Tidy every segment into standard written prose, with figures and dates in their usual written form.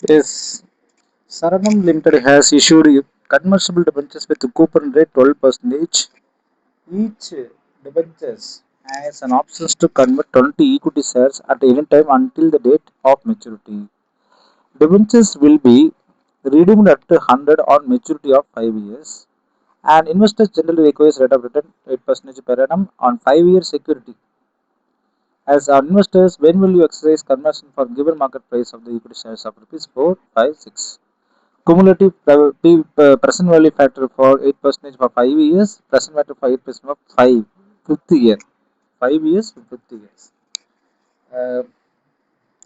Yes, Saranam Limited has issued convertible debentures with coupon rate 12%. Each debentures has an option to convert 20 equity shares at any time until the date of maturity. Debentures will be redeemed at 100 on maturity of 5 years. And investors generally requires rate of return 8% per annum on 5-year security. As our investors, when will you exercise conversion for given market price of the equity shares of rupees 4, 5, 6? Cumulative present value factor for 8% for 5 years, present value for 8% for 5th year. 5 years, 5th years.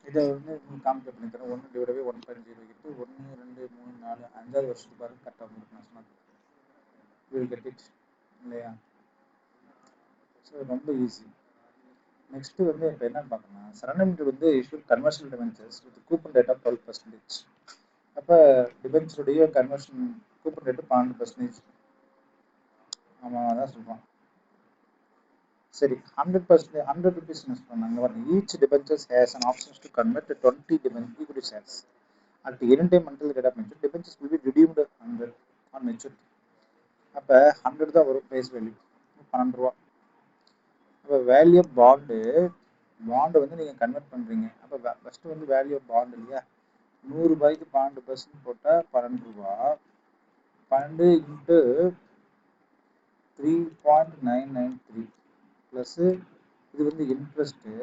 இதை வந்து காமிக்க பண்ணிக்கிறேன். 1 divide by 1.0 1 2 3 4 5வது வருஷத்துக்கு பாருங்க கரெக்டாக உங்களுக்கு நான் சொன்னது வில் கெட் இட் இல்லையா? ஸோ ரொம்ப ஈஸி. நெக்ஸ்ட் வந்து இப்போ என்னன்னு பார்க்கணும், சரண்டர் வந்து issue conversion debentures with coupon rate of 12%. அப்போ டிபென்ச்சருடைய கன்வர்ஷன் கூப்பன் ரேட்டு 12%. ஆமாம், அதான் சொல்கிறான். சரி, 100%, 100 rupees சொன்னாங்க. Each debentures has an options to convert 20 equity shares at any time until the date of maturity. Debentures will be redeemed 100 on maturity. அப்போ 100 தான் வரும் face value, 12 ரூபா. அப்போ வேல்யூ ஆஃப் பாண்டு வந்து நீங்கள் கன்வெர்ட் பண்ணுறீங்க. அப்போ ஃபஸ்ட்டு வந்து வேல்யூ ஆஃப் பாண்டு இல்லையா, 100 ரூபாய்க்கு 12% போட்டால் 12 ரூபா. 12 இன்ட்டு 3.993 ப்ளஸ்ஸு இது வந்து இன்ட்ரெஸ்ட்டு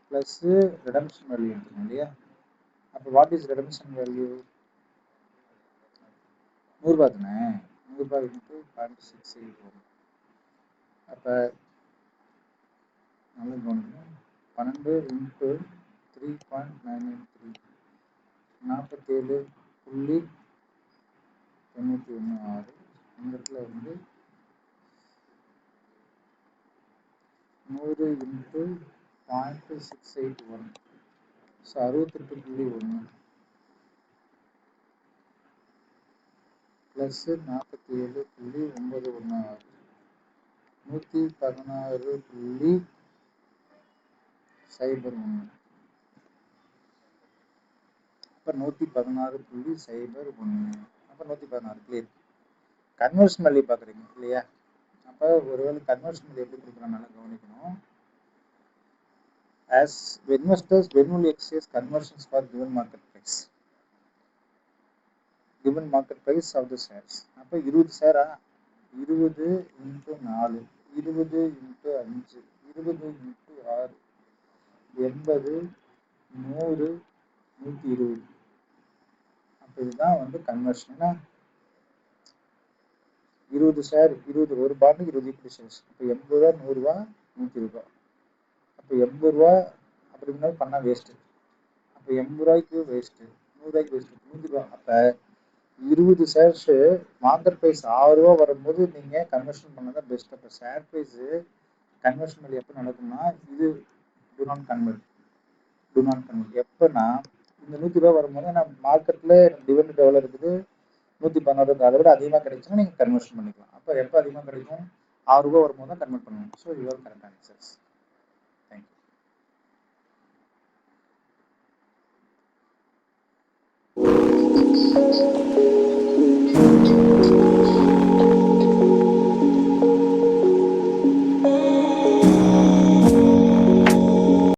ப்ளஸ்ஸு ரிடம்ஷன் வேல்யூ எடுத்துக்கணும் இல்லையா. அப்போ வாட் இஸ் ரிடம்ஷன் வேல்யூ? 100 ரூபா தானே. 100 ரூபாய் இன்ட்டு 0.68 வரும். அப்போ நல்ல கவனிக்கணும். 12 இன்ட்டு 3.993 47.916. இந்த இடத்துல வந்து 100 இன்ட்டு 0.681, ஸோ 68.1 ப்ளஸ்ஸு 47.916 116.01. அப்போ 116.01. அப்போ 116 கிளியர். கன்வர்ஷன் வேல்யூ பார்க்குறீங்க இல்லையா. அப்போ ஒருவேளை கன்வர்ஷன் வேல்யூ எப்படி கொடுக்குறாங்க கவனிக்கணும். As investors, when will you exercise conversions for given market price? Given market price of the shares. அப்போ 20 ஷேரா, 20 இன்ட்டு 4, 20 இன்ட்டு 5, 20 இன்ட்டு 6, 80, 100, 120. அப்போ இதுதான் வந்து கன்வர்ஷன். 20 ஷேர், 20 ஒரு பாண்டுக்கு 20 equity shares. அப்போ 80 ரூபா, 100 ரூபா, 120 ரூபா. அப்போ 80 ரூபா அப்படி இருந்தாலும் பண்ணால் வேஸ்ட்டு. அப்போ 80 ரூபாய்க்கு வேஸ்ட்டு, 100 ரூபாய்க்கு வேஸ்ட்டு, 100 ரூபா. அப்போ 20 ஷேர்ஸு மார்க்கெட் ப்ரைஸ் 6 ரூபா வரும்போது நீங்கள் கன்வர்ஷன் பண்ணதான் பெஸ்ட். அப்போ ஷேர் ப்ரைஸு கன்வர்ஷன் வேல்யூ எப்போ நடக்கும்னா, இது டு நாட் கன்வெர்ட். எப்போனா இந்த 100 ரூபா வரும்போது நான் மார்க்கெட்டில் டிவிடெண்ட் எவ்வளோ இருக்குது, 116. அதை விட அதிகமாக கிடைச்சுன்னா நீங்கள் கன்வர்ஷன் பண்ணிக்கலாம். அப்போ எப்போ அதிகமாக கிடைக்கும், 6 ரூபா வரும்போது தான் கன்வெர்ட் பண்ணுவோம். ஸோ இது ஒரு கரெக்ட் ஆன்சர்ஸ். தேங்க்யூ.